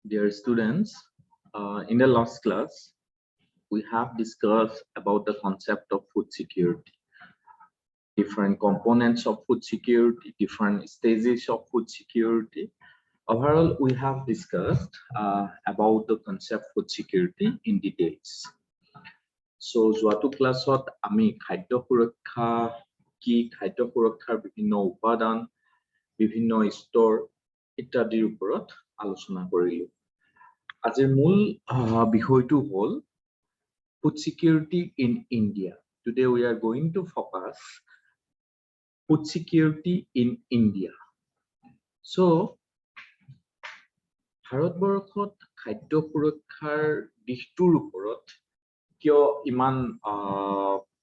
Dear students, in the last class, we have discussed about the concept of food security, different components of food security, different stages of food security. Overall, we have discussed about the concept food security in details. So, যোৱাটো ক্লাছত আমি খাদ্য সুৰক্ষা কি, খাদ্য সুৰক্ষাৰ বিভিন্ন উপাদান, বিভিন্ন স্তৰ ইত্যাদিৰ ওপৰত আলোচনা কৰিলো। আজিৰ মূল বিষয়টো হ'ল food security in India. Today we are going to focus food security in India. So, ভাৰতবৰ্ষত খাদ্য সুৰক্ষাৰ দিশটোৰ ওপৰত কিয় ইমান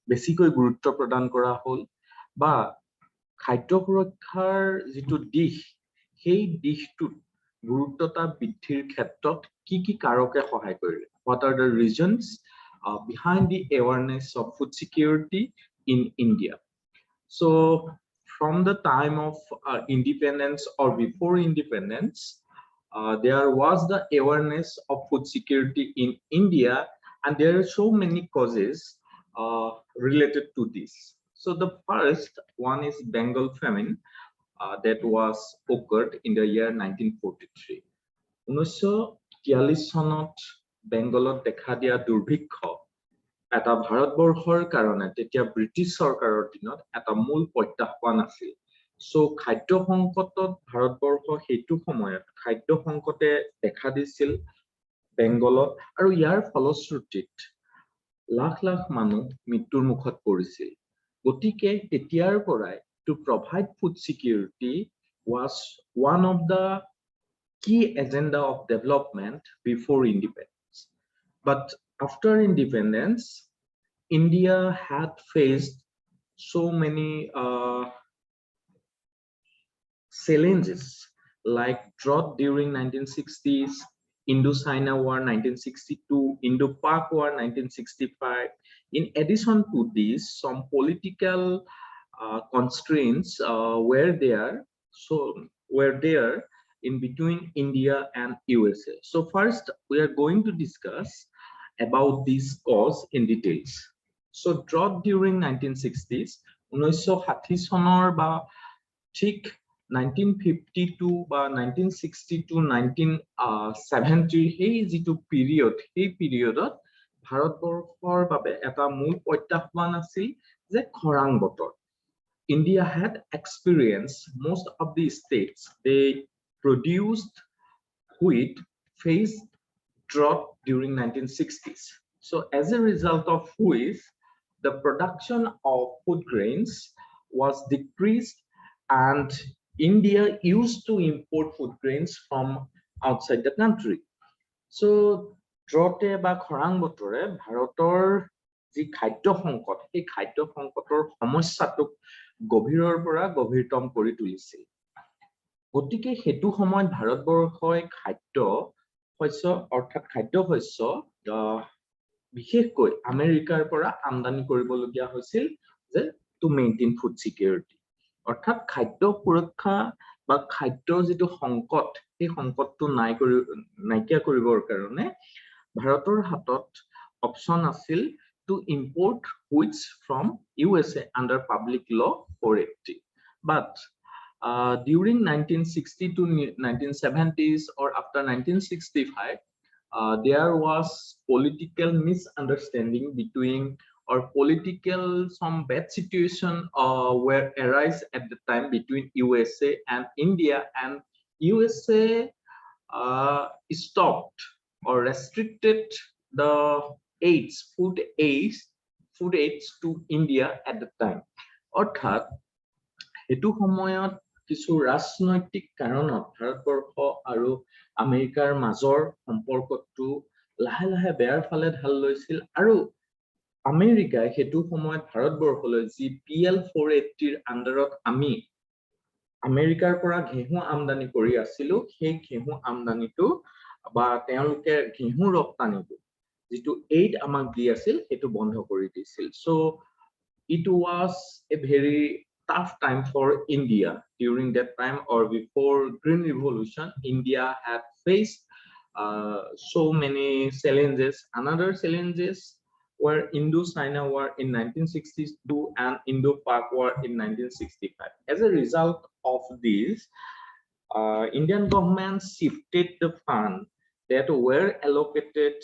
বেছিকৈ গুৰুত্ব প্ৰদান কৰা হ'ল বা খাদ্য সুৰক্ষাৰ যিটো দিশ সেই দিশটোত গুৰুত্বতা বৃদ্ধিৰ ক্ষেত্ৰত কি কাৰকে সহায় কৰিলে? What are the reasons behind the awareness of food security in India? So, from the time of independence or before independence, there was the awareness of food security in India, and there are so many causes related to this. So, the first one is Bengal famine that was occurred in the year 1943. 1943 চনত বেংগলত দেখা দিয়া দুৰ্ভিক্ষ এটা ভাৰতবৰ্ষৰ কাৰণে তেতিয়া British চৰকাৰৰ দিনত এটা মূল প্ৰত্যাহ্বান আছিল। সো খাদ্য সংকটত ভাৰতবৰ্ষ সেইটো সময়ত খাদ্য সংকটে দেখা দিছিল বেংগলত, আৰু ইয়াৰ ফলশ্ৰুতিত লাখ লাখ মানুহ মৃত্যুৰ মুখত পৰিছিল। গতিকে তেতিয়াৰ পৰাই to provide food security was one of the key agenda of development before independence. But after independence, India had faced so many challenges like drought during 1960s, Indo-China War 1962, Indo-Pak War 1965. In addition to this, some political constraints were there in between India and USA. So first, we are going to discuss about this cause in details. So drought during 1960s, 1960 চনৰ বা ঠিক 1952 বা 1960 to 1970 সেই যিটো period, সেই পিৰিয়ডত ভাৰতবৰ্ষৰ বাবে এটা মূল প্ৰত্যাহ্বান আছিল যে খৰাং বতৰ। India had experienced, most of the states, they produced wheat, faced drought during 1960s. So as a result of which, the production of food grains was decreased, and India used to import food grains from outside the country. So drought বা খৰাং বতৰে ভাৰতৰ যি খাদ্য সংকট, এই খাদ্য সংকটৰ সমস্যাটোক গভীৰৰ পৰা গভীৰতম কৰি তুলিছিল। গতিকে হেতু সময়ত ভাৰতবৰ্ষই খাদ্য শস্য অৰ্থাৎ খাদ্য শস্য বিশেষকৈ আমেৰিকাৰ পৰা আমদানি কৰিবলগীয়া হৈছিল যে টু মেইনটেইন ফুড সিকিউৰিটি, অৰ্থাৎ খাদ্য সুৰক্ষা বা খাদ্যৰ যিটো সংকট, সেই সংকটটো নাইকিয়া কৰিবৰ কাৰণে ভাৰতৰ হাতত অপচন আছিল to import wheat from USA under Public Law 480. But during 1960 to 1970s or after 1965, there was political misunderstanding between, or political some bad situation were arise at the time between USA and India, and USA stopped or restricted the food aids to India at the time. অৰ্থাৎ হেতু সময়ত কিছু ৰাজনৈতিক কাৰণত ভাৰতবৰ্ষ আৰু আমেৰিকাৰ মাজৰ সম্পৰ্কটো লাহে লাহে বেয়াৰ ফালে ঢাল লৈছিল, আৰু আমেৰিকাই হেতু সময়ত ভাৰতবৰ্ষলৈ যি PL 480ৰ আণ্ডাৰত আমি আমেৰিকাৰ পৰা ঘেঁহু আমদানি কৰি আছিলো, সেই ঘেঁহু আমদানিটো বা তেওঁলোকে ঘেঁহু ৰপ্তানিটো যিটো aid আমাক দি আছিল সেইটো বন্ধ কৰি দিছিল। So it was a very tough time for India during that time, or before Green Revolution. India had faced so many challenges. Another challenges were Indo-China War in 1962 and Indo-Pak War in 1965. As a result of this, Indian government shifted the fund that were allocated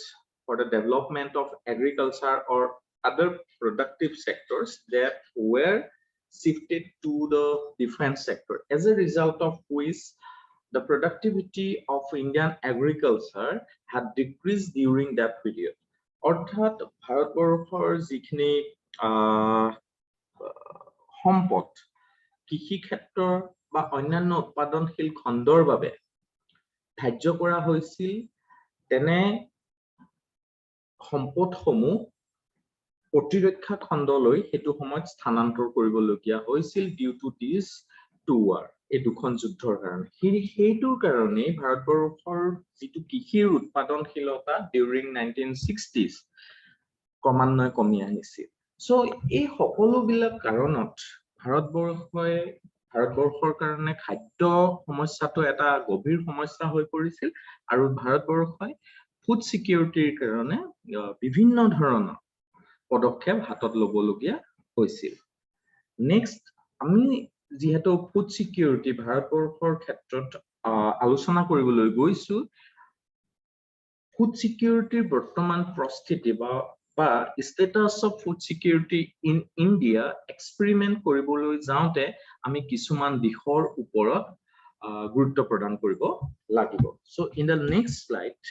for the development of agriculture or other productive sectors that were shifted to the defense sector. As a result of which, the productivity of Indian agriculture had decreased during that period. অৰ্থাৎ ভাৰতবৰ্ষৰ যিখিনি সম্পদ কৃষি ক্ষেত্ৰৰ বা অন্যান্য উৎপাদনশীল খণ্ডৰ বাবে ধাৰ্য কৰা হৈছিল, তেনে সম্পদসমূহ প্ৰতিৰক্ষা খণ্ডলৈ সেইটো সময়ত স্থানান্তৰ কৰিবলগীয়া হৈছিল due to this two war, এই দুখন যুদ্ধৰ কাৰণে। সেইটোৰ কাৰণে ভাৰতবৰ্ষৰ যিটো কৃষিৰ উৎপাদনশীলতা ডিউৰিং 1960s ক্ৰমান্বয়ে কমি আহিছিল। সো এই সকলোবিলাক কাৰণত ভাৰতবৰ্ষৰ কাৰণে খাদ্য সমস্যাটো এটা গভীৰ সমস্যা হৈ পৰিছিল আৰু ভাৰতবৰ্ষই ফুড সিকিউৰিটিৰ কাৰণে বিভিন্ন ধৰণৰ পদক্ষেপ হাতত ল'বলগীয়া হৈছিল। নেক্সট, আমি যেহেতু ফুড সিকিউৰিটি ভাৰতবৰ্ষৰ ক্ষেত্ৰত আলোচনা কৰিবলৈ গৈছো, ফুড সিকিউৰিটিৰ বৰ্তমান পৰিস্থিতি বা status of food security in India experiment কৰিবলৈ যাওঁতে আমি কিছুমান দিশৰ ওপৰত গুৰুত্ব প্ৰদান কৰিব লাগিব। So in the next slide,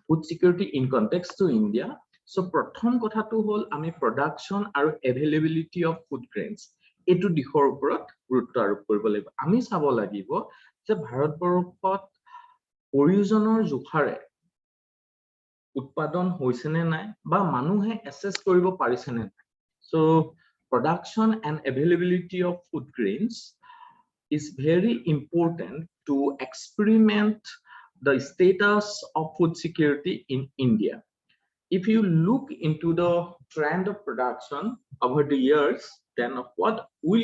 food security in context to India. So প্ৰথম কথাটো হ'ল আমি production আৰু availability of food grains এইটো দিশৰ ওপৰত গুৰুত্ব আৰোপ কৰিব লাগিব। আমি চাব লাগিব যে ভাৰতবৰ্ষত প্ৰয়োজনৰ জোখাৰে উৎপাদন হৈছে নে নাই বা মানুহে এসেস কৰিব পাৰিছে নে নাই। So production and availability of food grains is very important to experiment the status of food security in India. If you look into the trend of production over the years, then what we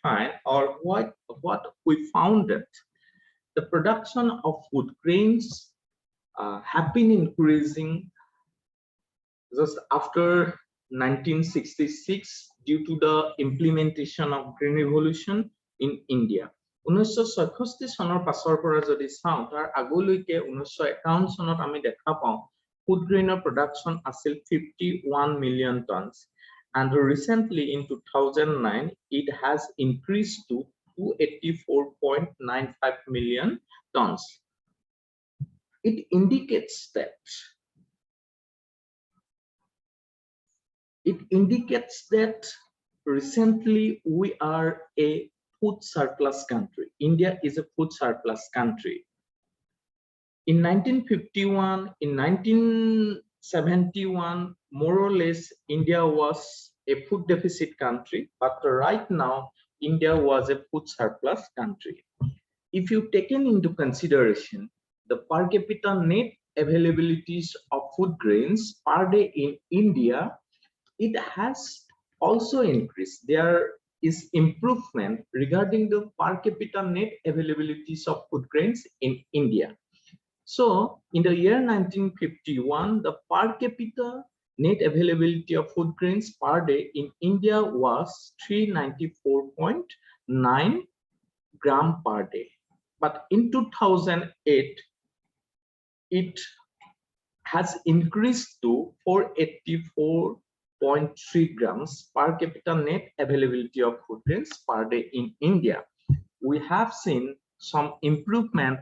find or what we found that the production of food grains have been increasing just after 1966 due to the implementation of Green Revolution in India. 1966 চনৰ পাছৰ পৰা যদি চাওঁ তাৰ আগলৈকে 1951 চনত আমি দেখা পাওঁ food grain production আছিল 51 million tons, and recently in 2009 it has increased to 284.95 million tons. It indicates that recently we are a food surplus country. India is a food surplus country. In 1951, in 1971, more or less, India was a food deficit country, but right now, India was a food surplus country. If you taken into consideration the per capita net availabilities of food grains per day in India, it has also increased. There is improvement regarding the per capita net availabilities of food grains in India. So in the year 1951, the per capita net availability of food grains per day in India was 394.9 gram per day. But in 2008, it has increased to 484.3 grams per capita net availability of food grains per day in India. We have seen some improvement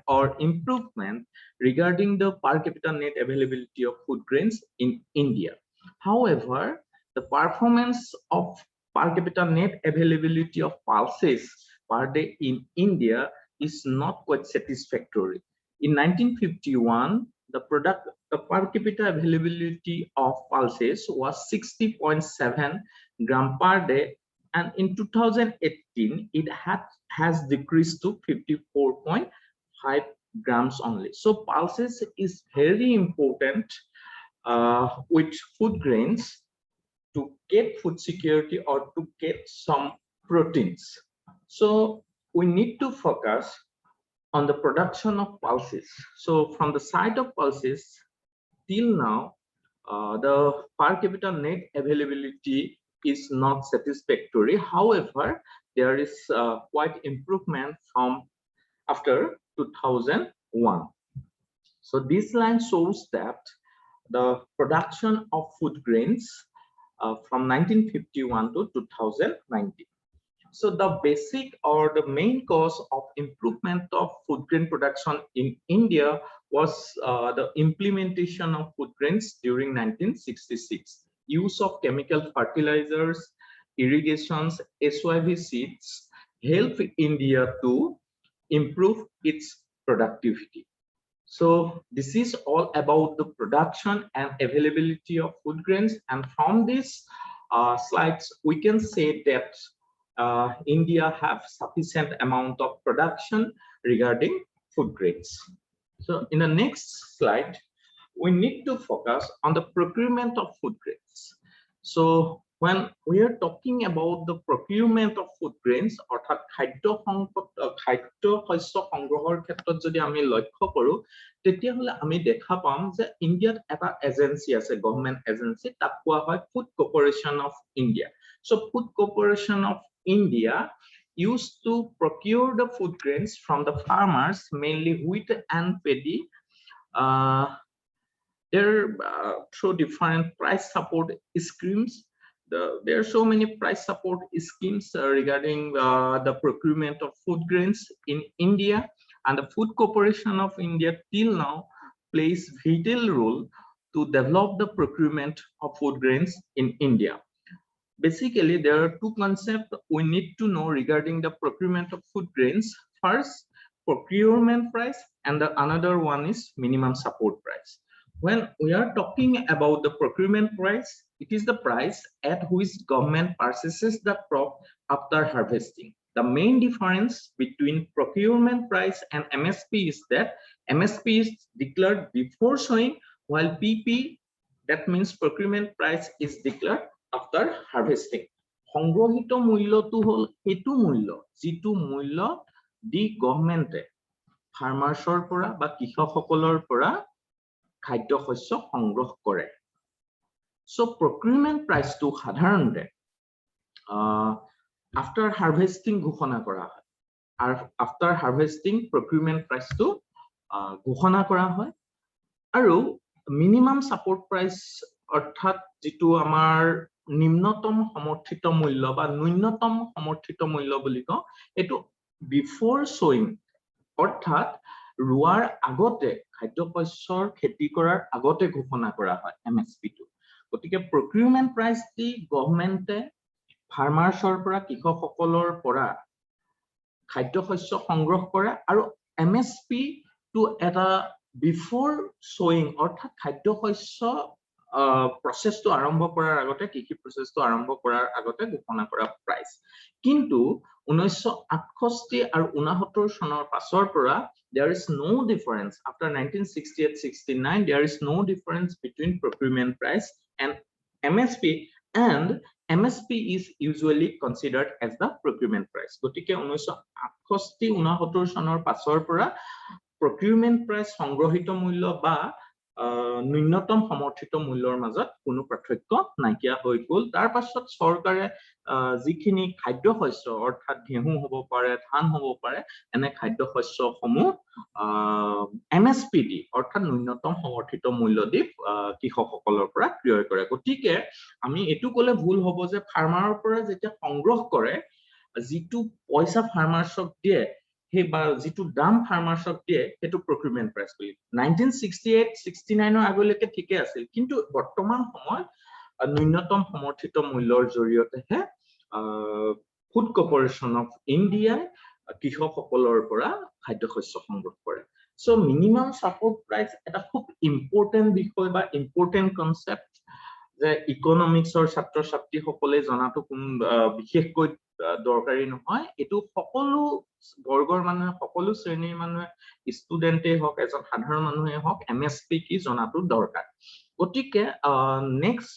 regarding the per capita net availability of food grains in India. However, the performance of per capita net availability of pulses per day in India is not quite satisfactory. In 1951, the per capita availability of pulses was 60.7 gram per day, and in 2018 it has decreased to 54.5 grams only. So pulses is very important with food grains to get food security or to get some proteins. So we need to focus on the production of pulses. So from the side of pulses, till now, the per capita net availability is not satisfactory. However, there is quite improvement from after 2001. So this line shows that the production of food grains from 1951 to 2019. So the basic or the main cause of improvement of food grain production in India was the implementation of food grains during 1966. Use of chemical fertilizers, irrigations, SYV seeds helped India to improve its productivity. So this is all about the production and availability of food grains. And from these slides, we can say that India have sufficient amount of production regarding food grains. So in the next slide, we need to focus on the procurement of food grains. So when we are talking about the procurement of food grains, অর্থাৎ খাদ্য শস্য সংগ্ৰহৰ ক্ষেত্ৰত যদি আমি লক্ষ্য কৰো তেতিয়াহলে আমি দেখা পাম যে ইণ্ডিয়াত এটা এজেন্সি আছে, গভৰ্ণমেণ্ট এজেন্সি, তাক কোৱা হয় food corporation of India. So food corporation of India used to procure the food grains from the farmers, mainly wheat and paddy, through different price support schemes. There are so many price support schemes regarding the procurement of food grains in India, and the Food Corporation of India till now plays vital role to develop the procurement of food grains in India. Basically, there are two concepts we need to know regarding the procurement of food grains. First, procurement price, and the another one is minimum support price. When we are talking about the procurement price, it is the price at which government purchases the crop after harvesting. The main difference between procurement price and MSP is that MSP is declared before sowing, while PP, that means procurement price, is declared after harvesting. সংগ্ৰহিত মূল্যটো হল এটো মূল্য যেটো মূল্য দি গভৰ্ণমেণ্টে ফাৰ্মাৰ্ছৰ পৰা বা কৃষকসকলৰ পৰা খাদ্য শস্য সংগ্ৰহ কৰে। So procurement price to সাধাৰণতে after harvesting ঘোষণা কৰা হয়, আৰু after harvesting procurement price to ঘোষণা কৰা হয়। আৰু minimum support price অৰ্থাৎ যেটো আমাৰ নিম্নতম সমৰ্থিত মূল্য বা ন্যূনতম সমৰ্থিত মূল্য বুলি কওঁ, এটো before sowing অৰ্থাৎ ৰুৱাৰ আগতে খাদ্য শস্যৰ খেতি কৰাৰ আগতে ঘোষণা কৰা হয় MSP টো। গতিকে procurement price দি গভৰ্ণমেণ্টে ফাৰ্মাৰ্ছৰ পৰা কৃষকসকলৰ পৰা খাদ্য শস্য সংগ্ৰহ কৰে, আৰু MSP টো এটা বিফৰ sowing অৰ্থাৎ খাদ্য শস্য প্ৰসেসটো আৰম্ভ কৰাৰ আগতে, কৃষি প্ৰসেসটো আৰম্ভ কৰাৰ আগতে ঘোষণা কৰা প্ৰাইস। কিন্তু 1968 আৰু 69 চনৰ পাছৰ পৰা there is no difference. After 1968-69 there is no difference between procurement price and MSP, and MSP is usually considered as the procurement price. গতিকে 1968-69 চনৰ পাছৰ পৰা procurement price সংগ্ৰহিত মূল্য বা ন্যূনতম সমৰ্থিত মূল্যৰ মাজত কোনো পাৰ্থক্য নাইকিয়া হৈ গল। তাৰ পাছত চৰকাৰে যিখিনি খাদ্য শস্য অৰ্থাৎ ঘেঁহু হ'ব পাৰে, ধান হ'ব পাৰে, এনে খাদ্য শস্যসমূহ MSP দি অৰ্থাৎ ন্যূনতম সমৰ্থিত মূল্য দি কৃষকসকলৰ পৰা ক্ৰয় কৰে। গতিকে আমি এটো কলে ভুল হ'ব যে ফাৰ্মাৰৰ পৰা যেতিয়া সংগ্ৰহ কৰে যিটো পইচা ফাৰ্মাৰ্ছক দিয়ে সেই বা যিটো দাম ফাৰ্মাৰ্ছক দিয়ে সেইটো procurement price বুলি। 1968-69 আগলৈকে ঠিকে আছিল, কিন্তু বৰ্তমান সময়ত ন্যূনতম সমৰ্থিত মূল্যৰ জৰিয়তেহে ফুড কৰ্পোৰেচন অফ ইণ্ডিয়া কৃষকসকলৰ পৰা খাদ্য শস্য সংগ্ৰহ কৰে। সো মিনিমাম সাপোৰ্ট প্ৰাইস এটা খুব ইম্পৰ্টেন্ট বিষয় বা ইম্পৰ্টেন্ট কনসেপ্ট যে ইকোনমিক্সৰ ছাত্ৰ ছাত্ৰী সকলে জনাটো কোন বিশেষকৈ দৰকাৰী নহয়। এটো সকলো বৰ্গৰ মানুহে, সকলো শ্ৰেণীৰ মানুহে, ষ্টুডেন্টে হওক, এজন সাধাৰণ মানুহে হওক, এমএসপি কি জনাটো দৰকাৰ। গতিকে next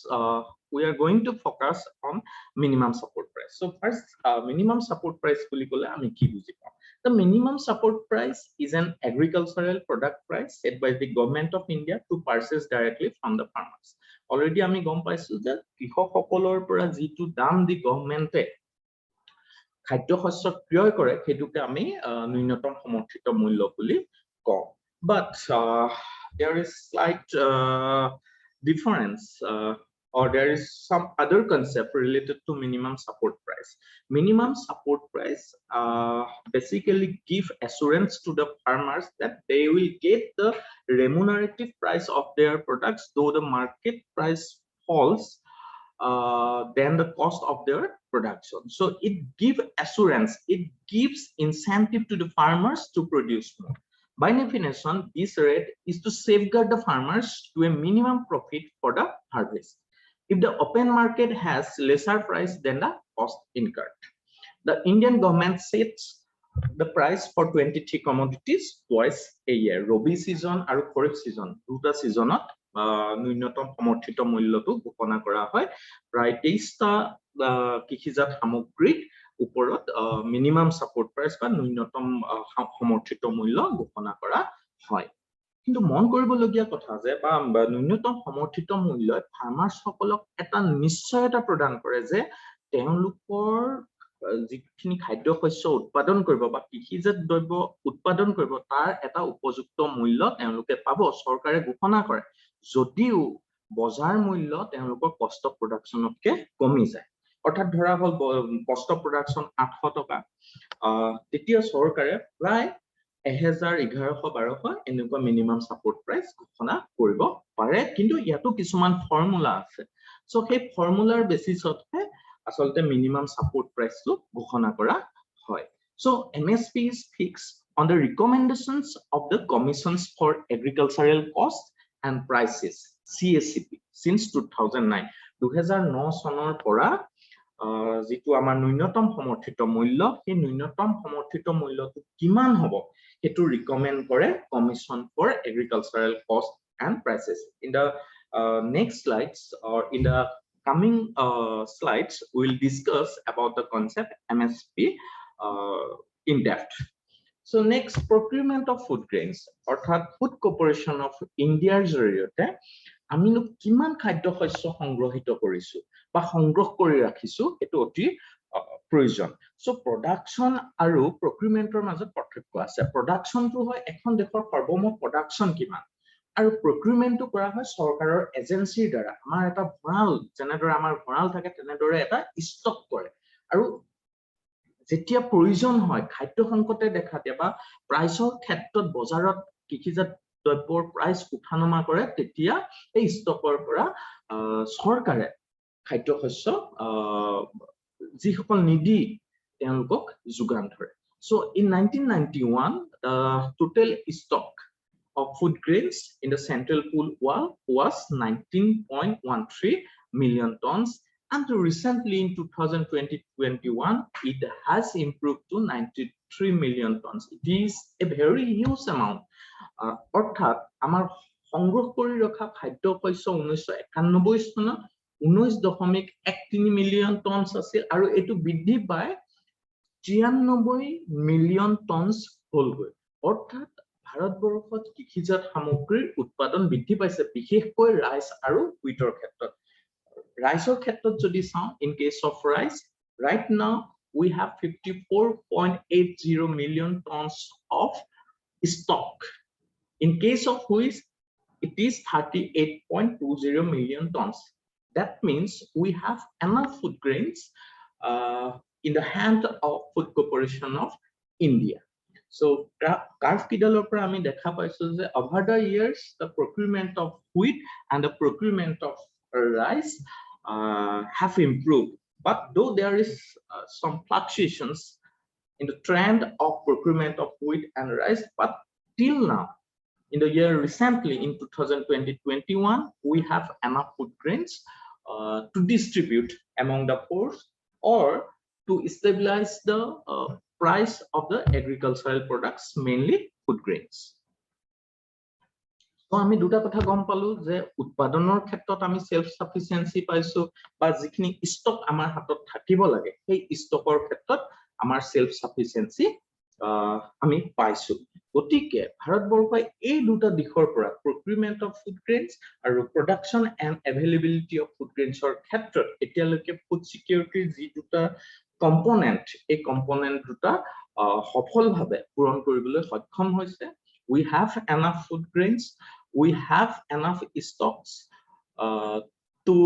we are going to focus on minimum support price. So first minimum support price বুলি ক'লে আমি কি বুজি পাম? The minimum support price is an agricultural product price set by the government of India to purchase directly from the farmers. Already আমি গম পাইছো যে কৃষকসকলৰ পৰা যিটো দাম দি গভৰ্ণমেণ্টে খাদ্য শস্য ক্ৰয় কৰে সেইটোকে আমি ন্যূনতম সমৰ্থিত মূল্য বুলি কওঁ। But there is slight difference or there is some other concept related to minimum support price. Minimum support price basically give assurance to the farmers that they will get the remunerative price of their products though the market price falls than the cost of their production. So it gives assurance, it gives incentive to the farmers to produce more. By definition, this rate is to safeguard the farmers to a minimum profit for the harvest. If the open market has lesser price than the cost incurred, the Indian government sets the price for 23 commodities twice a year. Rabi season and Kharif season, দুটা seasonত ন্যূনতম সমৰ্থিত মূল্যটো ঘোষণা কৰা হয়। প্ৰায় 23টা কৃষিজাত সামগ্ৰীৰ ওপৰত মিনিমাম সাপোৰ্ট প্ৰাইচ বা ন্যূনতম সমৰ্থিত মূল্য ঘোষণা কৰা হয়। কিন্তু মন কৰিবলগীয়া কথা যে বা ন্যূনতম সমৰ্থিত মূল্যই ফাৰ্মাৰ্ছ সকলক এটা নিশ্চয়তা প্ৰদান কৰে যে তেওঁলোকৰ যিখিনি খাদ্য শস্য উৎপাদন কৰিব বা কৃষিজাত দ্ৰব্য উৎপাদন কৰিব তাৰ এটা উপযুক্ত মূল্য তেওঁলোকে পাব। চৰকাৰে ঘোষণা কৰে যদিও বজাৰ মূল্য তেওঁলোকৰ কষ্ট অফ প্ৰডাকচনতকে কমি যায়। অৰ্থাৎ ধৰা হল কষ্ট অফ প্ৰডাকচন 800 টকা, তেতিয়া চৰকাৰে প্ৰায় 1000, 1100, 1200 এনেকুৱা মিনিমাম সাপোৰ্ট প্ৰাইচ ঘোষণা কৰিব পাৰে। কিন্তু ইয়াতো কিছুমান ফৰ্মুলা আছে। সো সেই ফৰ্মুলাৰ বেচিছতহে আসলতে মিনিমাম সাপোৰ্ট প্ৰাইচটো ঘোষণা কৰা হয়। So MSP is fixed on the recommendations of the Commissions for Agricultural Cost and Prices CACP since 2009. 2009 চনৰ পৰা যিটো আমাৰ ন্যূনতম সমৰ্থিত মূল্য সেই ন্যূনতম সমৰ্থিত মূল্যটো কিমান হ'ব সেইটো ৰিকমেন্ড কৰে Commission for Agricultural Cost and Prices. In the next slides or in the coming slides we will discuss about the concept MSP in depth. So next, procurement of food grains অৰ্থাৎ Food Corporation of Indiaৰ জৰিয়তে আমি কিমান খাদ্য শস্য সংগ্ৰহিত কৰিছো বা সংগ্ৰহ কৰি ৰাখিছো এটো অতি প্ৰয়োজন। সো প্ৰডাকচন আৰু প্ৰকিউৰমেন্টৰ মাজত পাৰ্থক্য আছে। প্ৰডাকচনটো হয় এখন দেশৰ সৰ্বমুঠ প্ৰডাকচন কিমান আৰু প্ৰকিউৰমেন্টটো কৰা হয় চৰকাৰৰ এজেন্সিৰ দ্বাৰা। আমাৰ এটা ভঁৰাল যেনেদৰে আমাৰ ভঁৰাল থাকে তেনেদৰে এটা ষ্টক কৰে আৰু যেতিয়া প্ৰয়োজন হয় খাদ্য সংকটে দেখা দিয়ে বা প্ৰাইচৰ ক্ষেত্ৰত বজাৰত কৃষিজাত দ্ৰব্যৰ প্ৰাইচ উঠানমা কৰে তেতিয়া এই ষ্টকৰ পৰা চৰকাৰে খাদ্য শস্য যিসকল নিডি তেওঁলোকক যোগান ধৰে। So in 1991 the total stock of food grains in the central pool was 19.13 million tons, and recently in 2020-21 it has improved to 93 million tons. It is a very huge amount. অৰ্থাৎ আমাৰ সংগ্ৰহ কৰি ৰখা খাদ্য শস্য 1991 চনত 19.13 মিলিয়ন টন আছিল আৰু এটো বৃদ্ধি পায় 93 মিলিয়ন টনছ হলগৈ। অৰ্থাৎ ভাৰতবৰ্ষত কৃষিজাত সামগ্ৰীৰ উৎপাদন বৃদ্ধি পাইছে, বিশেষকৈ ৰাইচ আৰু হুইটৰ ক্ষেত্ৰত। ৰাইচৰ ক্ষেত্ৰত যদি চাওঁ, in case of rice, right now we have 54.80 million tons of stock. In case of wheat, it is 38.20 million tons. That means we have enough food grains in the hand of Food Corporation of India. So, curve kidalor pra ami dekha paisu je over the years the procurement of wheat and the procurement of rice have improved. But though there is some fluctuations in the trend of procurement of wheat and rice, but till now, in the year recently in 2020-21, we have enough food grains to distribute among the poor or to stabilize the price of the agricultural products, mainly food grains. So আমি দুটা কথা গম পালো যে উৎপাদনৰ ক্ষেত্ৰত আমি self sufficiency পাইছো বা যিখিনি ষ্টক আমাৰ হাতত থাকিব লাগে সেই ষ্টকৰ ক্ষেত্ৰত আমাৰ সেলফ সাফিসিয়েন্সি আমি পাইছো গতিকে ভাৰতবৰ্ষই এই দুটা দিশৰ পৰা procurement of food grains আৰু production and availability of food grains ৰ ক্ষেত্ৰত এতিয়ালৈকে food security যি দুটা কম্পোনেন্ট এই কম্পোনেন্ট দুটা সফলভাৱে পূৰণ কৰিবলৈ সক্ষম হৈছে we have enough food grains we have enough stocks to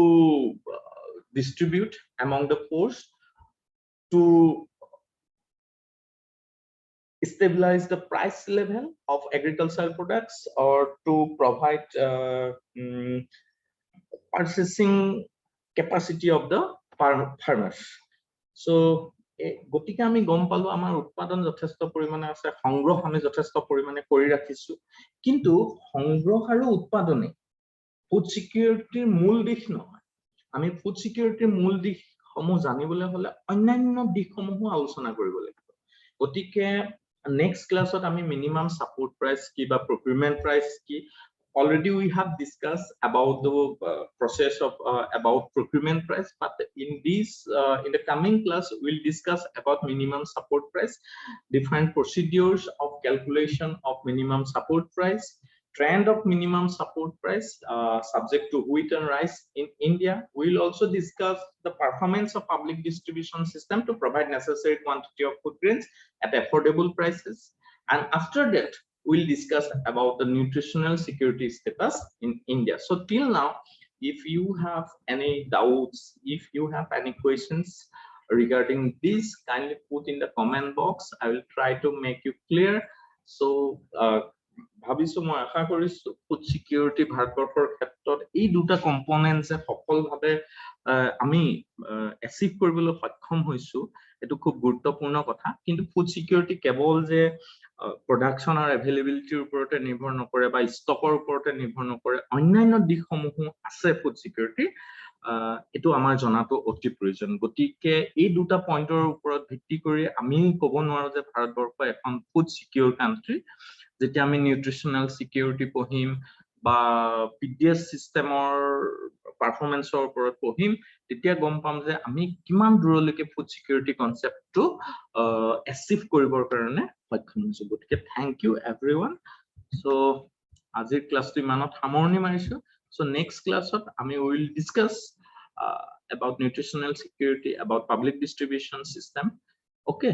distribute among the poor to stabilize the price level of agricultural products or to provide purchasing capacity of the farmers. So গতিকে আমি গম পালো আমাৰ উৎপাদন যথেষ্ট পৰিমাণে আছে সংগ্ৰহ আমি যথেষ্ট পৰিমাণে কৰি ৰাখিছো কিন্তু সংগ্ৰহ আৰু উৎপাদনে ফুড সিকিউৰিটিৰ মূল দিশ নহয় আমি ফুড সিকিউৰিটিৰ মূল দিশ সমূহ জানিবলৈ হলে অন্যান্য দিশসমূহ আলোচনা কৰিব লাগিব গতিকে next class at ami minimum support price ki ba procurement price ki already we have discussed about the process of about procurement price but in this in the coming class we'll discuss about minimum support price different procedures of calculation of minimum support price trend of minimum support price subject to wheat and rice in India. We'll also discuss the performance of public distribution system to provide necessary quantity of food grains at affordable prices. And after that, we'll discuss about the nutritional security status in India. So till now, if you have any doubts, if you have any questions regarding this, kindly put in the comment box. I will try to make you clear. So, ভাবিছো মই আশা কৰিছো food security ভাৰতবৰ্ষৰ ক্ষেত্ৰত এই দুটা কম্পোনেন্টছে সফলভাৱে আমি achieve কৰিবলৈ সক্ষম হৈছো এটো খুব গুৰুত্বপূৰ্ণ কথা কিন্তু ফুড সিকিউৰিটি কেৱল যে প্ৰডাকশন আৰু এভেইলেবিলিটিৰ ওপৰতে নিৰ্ভৰ নকৰে বা ষ্টকৰ ওপৰতে নিৰ্ভৰ নকৰে অন্যান্য দিশসমূহ আছে ফুড সিকিউৰিটি এটো আমাৰ জনাটো অতি প্ৰয়োজন গতিকে এই দুটা পইণ্টৰ ওপৰত ভিত্তি কৰি আমি ক'ব নোৱাৰো যে ভাৰতবৰ্ষ এখন ফুড সিকিউৰ কান্ট্ৰি যেতিয়া আমি নিউট্ৰিশনাল সিকিউৰিটি পঢ়িম বা পিডিএস সিস্টেমৰ পাৰফৰমেন্সৰ ওপৰত পঢ়িম তেতিয়া গম পাম যে আমি কিমান দূৰলৈকে ফুড সিকিউৰিটি কনসেপ্টটো এচিভ কৰিবৰ কাৰণে সক্ষম হৈছো গতিকে থ্যাংক ইউ এভৰিওয়ান সো আজিৰ ক্লাছটো ইমানত সামৰণি মাৰিছো সো নেক্সট ক্লাছত আমি will discuss about nutritional security about public distribution system okay